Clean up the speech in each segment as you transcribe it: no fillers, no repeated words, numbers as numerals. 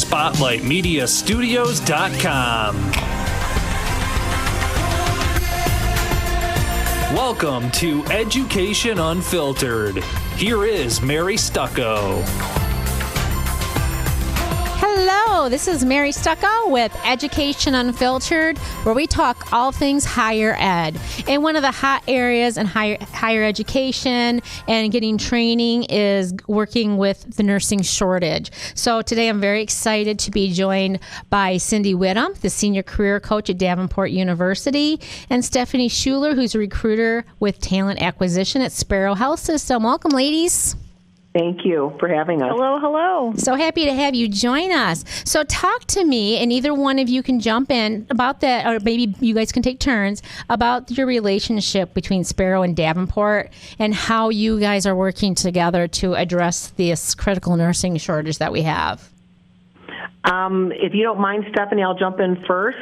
SpotlightMediaStudios.com. Welcome to Education Unfiltered. Here is Mary Stucco. Hello, this is Mary Stucco with Education Unfiltered, where we talk all things higher ed. And one of the hot areas in higher education and getting training is working with the nursing shortage. So today I'm very excited to be joined by Cindy Whittum, the Senior Career Coach at Davenport University, and Stephanie Schueller, who's a recruiter with talent acquisition at Sparrow Health System. Welcome, ladies. Thank you for having us. Hello, hello. So happy to have you join us. So talk to me, and either one of you can jump in about that, or maybe you guys can take turns, about your relationship between Sparrow and Davenport and how you guys are working together to address this critical nursing shortage that we have. If you don't mind, Stephanie, I'll jump in first.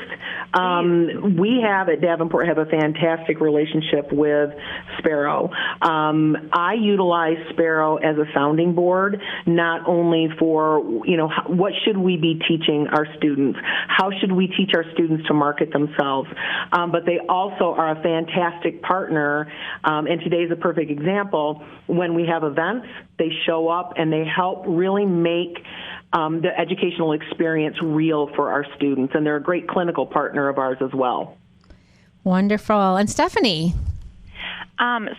We have at Davenport a fantastic relationship with Sparrow. I utilize Sparrow as a sounding board, not only for, what should we be teaching our students? How should we teach our students to market themselves? But they also are a fantastic partner, and today's a perfect example. When we have events, they show up and they help really make the educational experience real for our students, and they're a great clinical partner of ours as well. Wonderful. And Stephanie?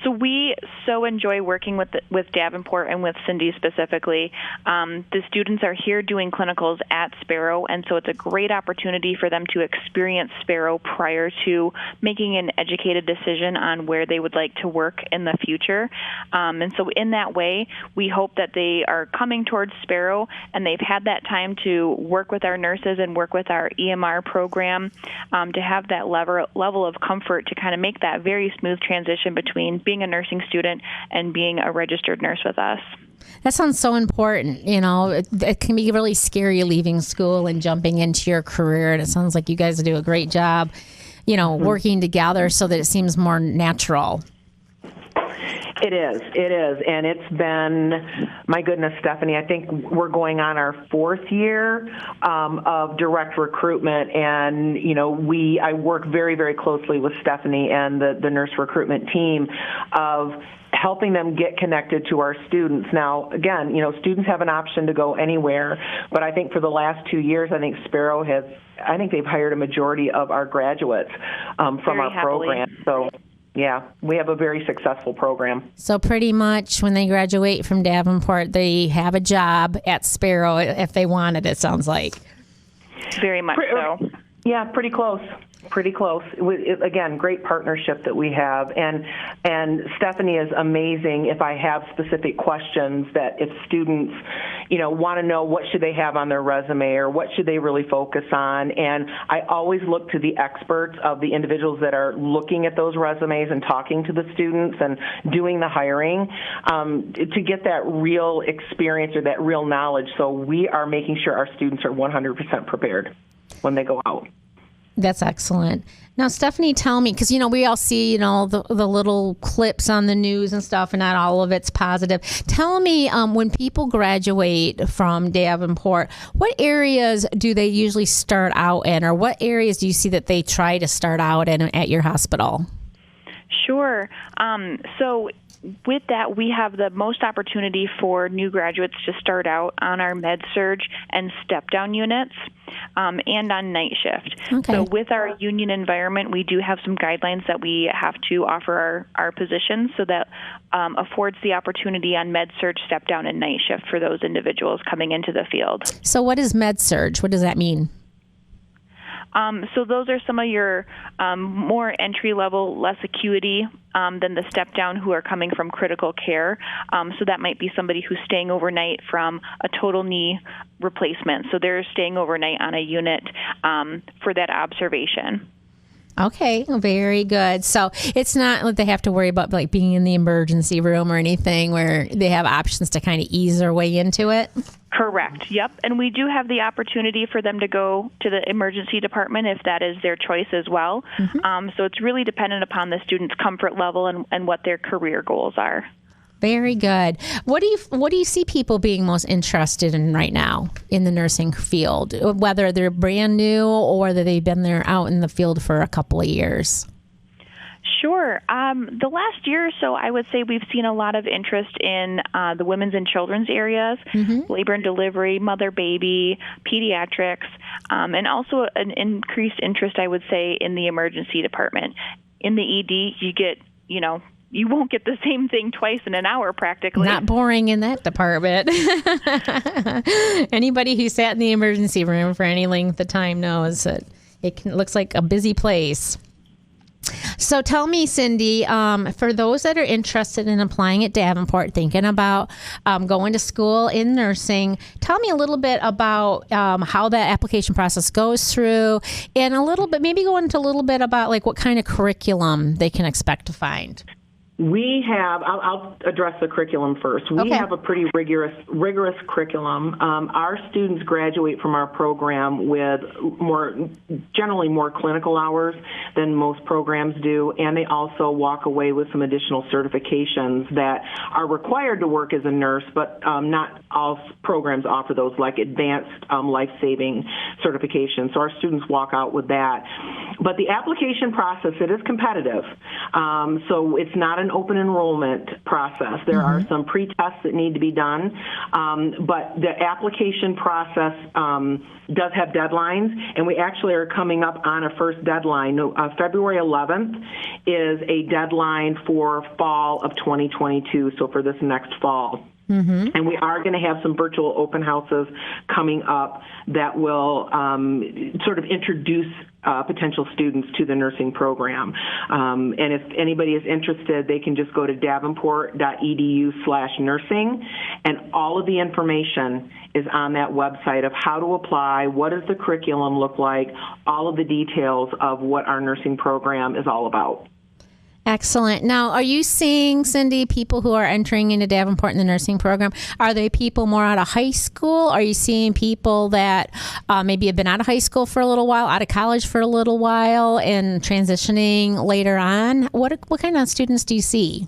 So we so enjoy working with Davenport and with Cindy specifically. The students are here doing clinicals at Sparrow, and so it's a great opportunity for them to experience Sparrow prior to making an educated decision on where they would like to work in the future. And so in that way, we hope that they are coming towards Sparrow and they've had that time to work with our nurses and work with our EMR program to have that level of comfort to kind of make that very smooth transition between being a nursing student and being a registered nurse with us. That sounds so important. It can be really scary leaving school and jumping into your career, and it sounds like you guys do a great job, working together so that it seems more natural. It is, and it's been, my goodness, Stephanie, I think we're going on our fourth year of direct recruitment, and, I work very, very closely with Stephanie and the nurse recruitment team of helping them get connected to our students. Now, again, students have an option to go anywhere, but I think for the last 2 years, I think Sparrow they've hired a majority of our graduates from very our happily. program. So, yeah, we have a very successful program. So pretty much when they graduate from Davenport, they have a job at Sparrow if they want it, it sounds like. Very much so. Yeah, pretty close. Again, great partnership that we have. And Stephanie is amazing if I have specific questions that if students, want to know what should they have on their resume or what should they really focus on. And I always look to the experts of the individuals that are looking at those resumes and talking to the students and doing the hiring to get that real experience or that real knowledge. So we are making sure our students are 100% prepared when they go out. That's excellent. Now, Stephanie, tell me, because, we all see, the little clips on the news and stuff, and not all of it's positive. Tell me, when people graduate from Davenport, what areas do they usually start out in, or what areas do you see that they try to start out in at your hospital? Sure. So with that, we have the most opportunity for new graduates to start out on our med-surg and step-down units and on night shift. Okay. So with our union environment, we do have some guidelines that we have to offer our positions, so that affords the opportunity on med-surg, step-down, and night shift for those individuals coming into the field. So what is med-surg? What does that mean? So those are some of your more entry-level, less acuity than the step-down who are coming from critical care. So that might be somebody who's staying overnight from a total knee replacement. So they're staying overnight on a unit for that observation. Okay, very good. So it's not like they have to worry about like being in the emergency room or anything, where they have options to kind of ease their way into it? Correct. Yep. And we do have the opportunity for them to go to the emergency department if that is their choice as well. Mm-hmm. So it's really dependent upon the student's comfort level and what their career goals are. Very good. What do you see people being most interested in right now in the nursing field, whether they're brand new or whether they've been there out in the field for a couple of years? Sure. The last year or so, I would say we've seen a lot of interest in the women's and children's areas, labor and delivery, mother-baby, pediatrics, and also an increased interest, I would say, in the emergency department. In the ED, you get, you won't get the same thing twice in an hour practically. Not boring in that department. Anybody who sat in the emergency room for any length of time knows that looks like a busy place. So tell me, Cindy, for those that are interested in applying at Davenport, thinking about going to school in nursing, tell me a little bit about how that application process goes through, and maybe go into a little bit about like what kind of curriculum they can expect to find. We have, I'll address the curriculum first. We have a pretty rigorous curriculum. Our students graduate from our program with generally more clinical hours than most programs do, and they also walk away with some additional certifications that are required to work as a nurse, but not all programs offer those, like advanced life-saving certifications. So our students walk out with that. But the application process, it is competitive. So it's not an open enrollment process. There are some pre-tests that need to be done, but the application process does have deadlines, and we actually are coming up on a first deadline. February 11th is a deadline for fall of 2022, so for this next fall. And we are going to have some virtual open houses coming up that will sort of introduce potential students to the nursing program. And if anybody is interested, they can just go to davenport.edu/nursing, and all of the information is on that website of how to apply, what does the curriculum look like, all of the details of what our nursing program is all about. Excellent. Now, are you seeing, Cindy, people who are entering into Davenport in the nursing program, are they people more out of high school? Are you seeing people that maybe have been out of high school for a little while, out of college for a little while, and transitioning later on? What kind of students do you see?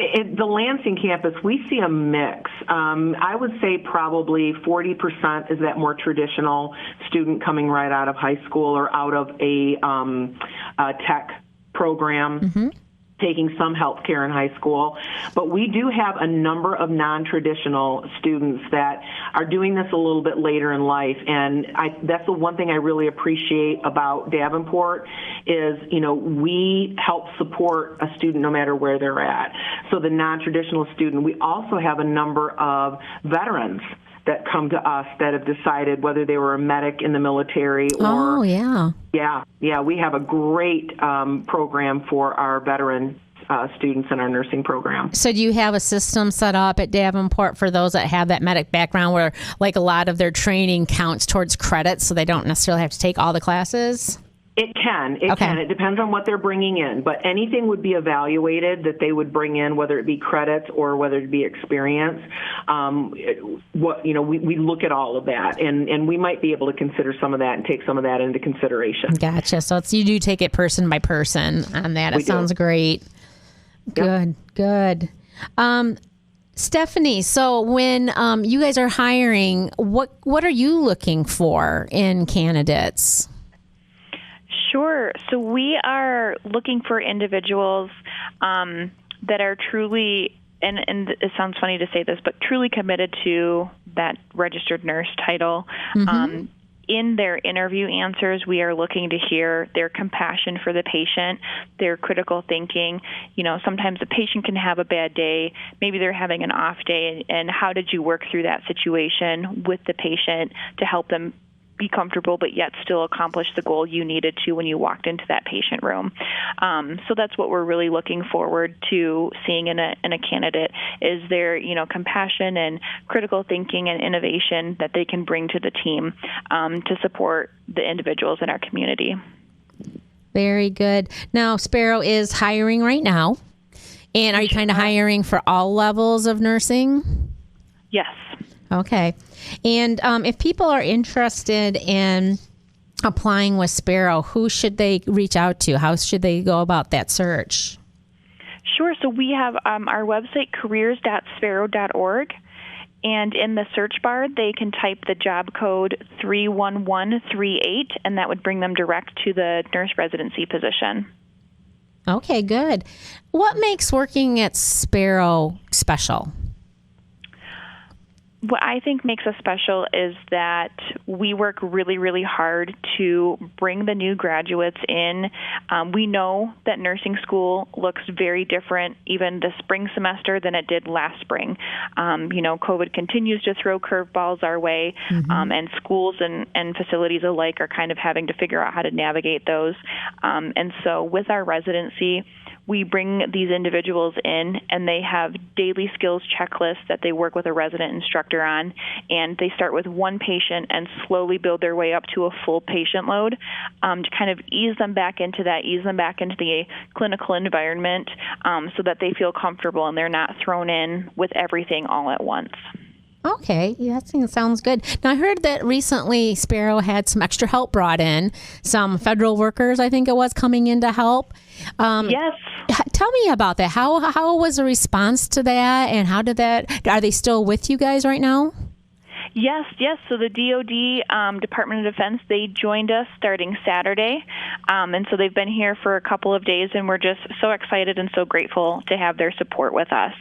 At the Lansing campus, we see a mix. I would say probably 40% is that more traditional student coming right out of high school or out of a tech program, taking some health care in high school. But we do have a number of non-traditional students that are doing this a little bit later in life. And that's the one thing I really appreciate about Davenport is, we help support a student no matter where they're at. So the non-traditional student, we also have a number of veterans that come to us that have decided whether they were a medic in the military or... Oh, yeah. Yeah, we have a great program for our veteran students in our nursing program. So do you have a system set up at Davenport for those that have that medic background where like a lot of their training counts towards credits so they don't necessarily have to take all the classes? It can. It depends on what they're bringing in. But anything would be evaluated that they would bring in, whether it be credits or whether it be experience. We look at all of that, and we might be able to consider some of that and take some of that into consideration. Gotcha. So you do take it person by person on that. It sounds great. Good. Stephanie, so when you guys are hiring, what are you looking for in candidates? Sure. So we are looking for individuals that are truly, and it sounds funny to say this, but truly committed to that registered nurse title. In their interview answers, we are looking to hear their compassion for the patient, their critical thinking. Sometimes the patient can have a bad day. Maybe they're having an off day, and how did you work through that situation with the patient to help them be comfortable but yet still accomplish the goal you needed to when you walked into that patient room. So that's what we're really looking forward to seeing in a candidate is their compassion and critical thinking and innovation that they can bring to the team to support the individuals in our community. Very good. Now, Sparrow is hiring right now. And are you kind of hiring for all levels of nursing? Yes. Okay. And if people are interested in applying with Sparrow, who should they reach out to? How should they go about that search? Sure. So we have our website, careers.sparrow.org. And in the search bar, they can type the job code 31138, and that would bring them direct to the nurse residency position. Okay, good. What makes working at Sparrow special? What I think makes us special is that we work really, really hard to bring the new graduates in. We know that nursing school looks very different even this spring semester than it did last spring. COVID continues to throw curveballs our way, and schools and facilities alike are kind of having to figure out how to navigate those. And so with our residency, we bring these individuals in, and they have daily skills checklists that they work with a resident instructor on, and they start with one patient and slowly build their way up to a full patient load to kind of ease them back into the clinical environment so that they feel comfortable and they're not thrown in with everything all at once. Okay, yeah, that sounds good. Now, I heard that recently Sparrow had some extra help brought in, some federal workers, I think it was, coming in to help. Yes. Tell me about that. How was the response to that, and are they still with you guys right now? Yes. So the DoD, Department of Defense, they joined us starting Saturday, and so they've been here for a couple of days, and we're just so excited and so grateful to have their support with us.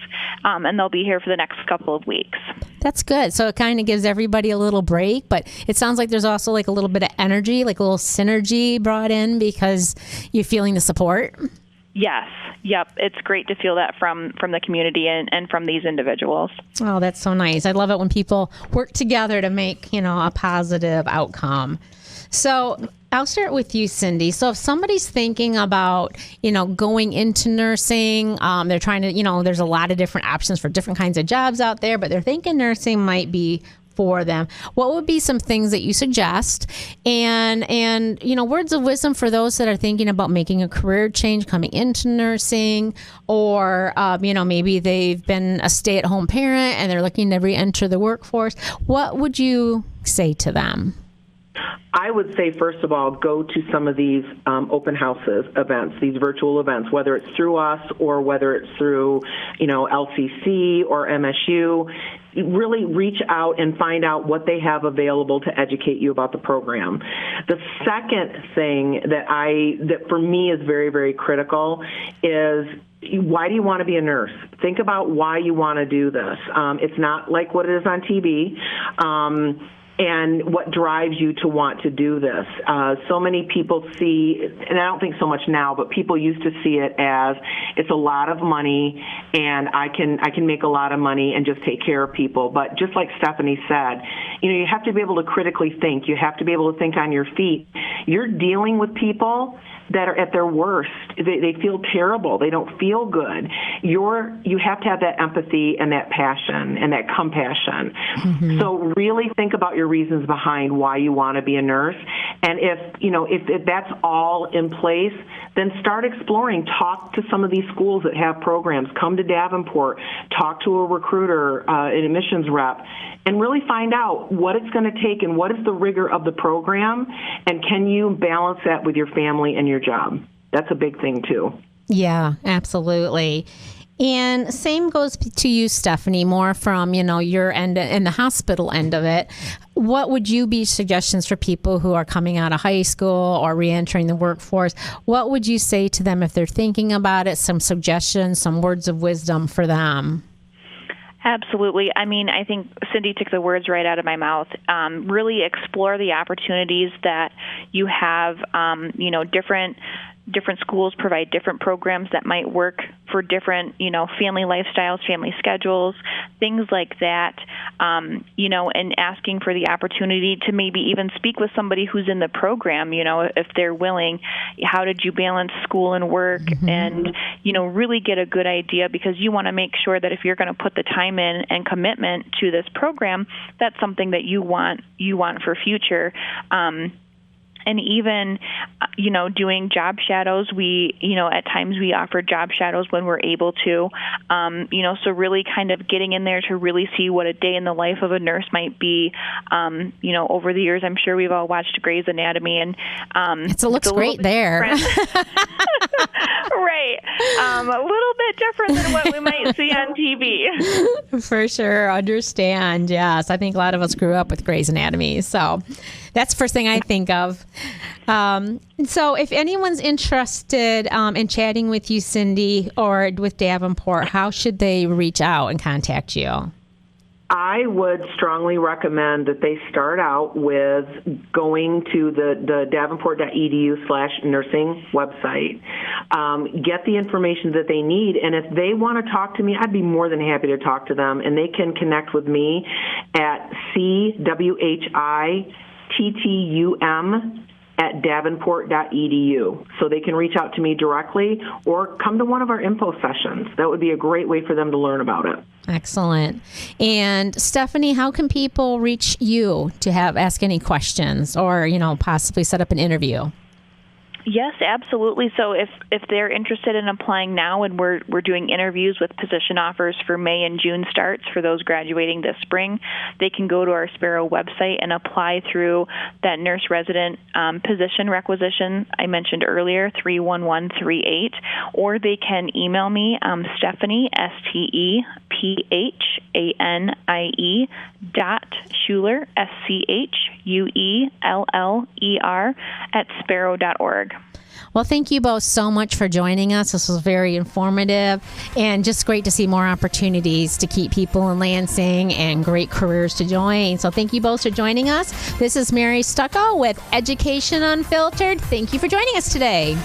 And they'll be here for the next couple of weeks. That's good. So it kind of gives everybody a little break, but it sounds like there's also like a little bit of energy, like a little synergy brought in because you're feeling the support. Yes. Yep. It's great to feel that from the community and from these individuals. Oh, that's so nice. I love it when people work together to make, a positive outcome. So I'll start with you, Cindy. So if somebody's thinking about, going into nursing, they're trying to, there's a lot of different options for different kinds of jobs out there, but they're thinking nursing might be for them. What would be some things that you suggest? And words of wisdom for those that are thinking about making a career change, coming into nursing, or, maybe they've been a stay-at-home parent and they're looking to re-enter the workforce. What would you say to them? I would say, first of all, go to some of these open houses events, these virtual events, whether it's through us or whether it's through, LCC or MSU. Really reach out and find out what they have available to educate you about the program. The second thing that for me is very, very critical is, why do you want to be a nurse? Think about why you want to do this. It's not like what it is on TV. And what drives you to want to do this. So many people see, and I don't think so much now, but people used to see it as it's a lot of money and I can make a lot of money and just take care of people. But just like Stephanie said, you have to be able to critically think. You have to be able to think on your feet. You're dealing with people that are at their worst. They feel terrible. They don't feel good. You have to have that empathy and that passion and that compassion. Mm-hmm. So really think about your reasons behind why you want to be a nurse. And if that's all in place, then start exploring. Talk to some of these schools that have programs. Come to Davenport. Talk to a recruiter, an admissions rep, and really find out what it's going to take and what is the rigor of the program, and can you balance that with your family and your job. That's a big thing, too. Yeah, absolutely. And same goes to you, Stephanie, more from, your end and the hospital end of it. What would you be suggestions for people who are coming out of high school or reentering the workforce? What would you say to them if they're thinking about it? Some suggestions, some words of wisdom for them? Absolutely. I mean, I think Cindy took the words right out of my mouth. Really explore the opportunities that you have. Different schools provide different programs that might work for different, family lifestyles, family schedules, things like that, and asking for the opportunity to maybe even speak with somebody who's in the program, if they're willing. How did you balance school and work? Mm-hmm. And, really get a good idea, because you want to make sure that if you're going to put the time in and commitment to this program, that's something that you want for future. And even, doing job shadows, at times we offer job shadows when we're able to, so really kind of getting in there to really see what a day in the life of a nurse might be. Over the years, I'm sure we've all watched Grey's Anatomy, and it looks great there. Right. A little bit different than what we might see on TV. For sure. Understand. Yes. I think a lot of us grew up with Grey's Anatomy. So that's the first thing I think of. So if anyone's interested in chatting with you, Cindy, or with Davenport, how should they reach out and contact you? I would strongly recommend that they start out with going to the davenport.edu/nursing website, get the information that they need, and if they want to talk to me, I'd be more than happy to talk to them, and they can connect with me at CWHITTUM@davenport.edu. So they can reach out to me directly or come to one of our info sessions. That would be a great way for them to learn about it. Excellent. And Stephanie, how can people reach you to ask any questions or, possibly set up an interview? Yes, absolutely. So if they're interested in applying now, and we're doing interviews with position offers for May and June starts for those graduating this spring, they can go to our Sparrow website and apply through that nurse resident position requisition I mentioned earlier, 31138, or they can email me, Stephanie, STEPHANIE .Schueller, SCHUELLER @sparrow.org. Well, thank you both so much for joining us. This was very informative and just great to see more opportunities to keep people in Lansing and great careers to join. So thank you both for joining us. This is Mary Stucco with Education Unfiltered. Thank you for joining us today.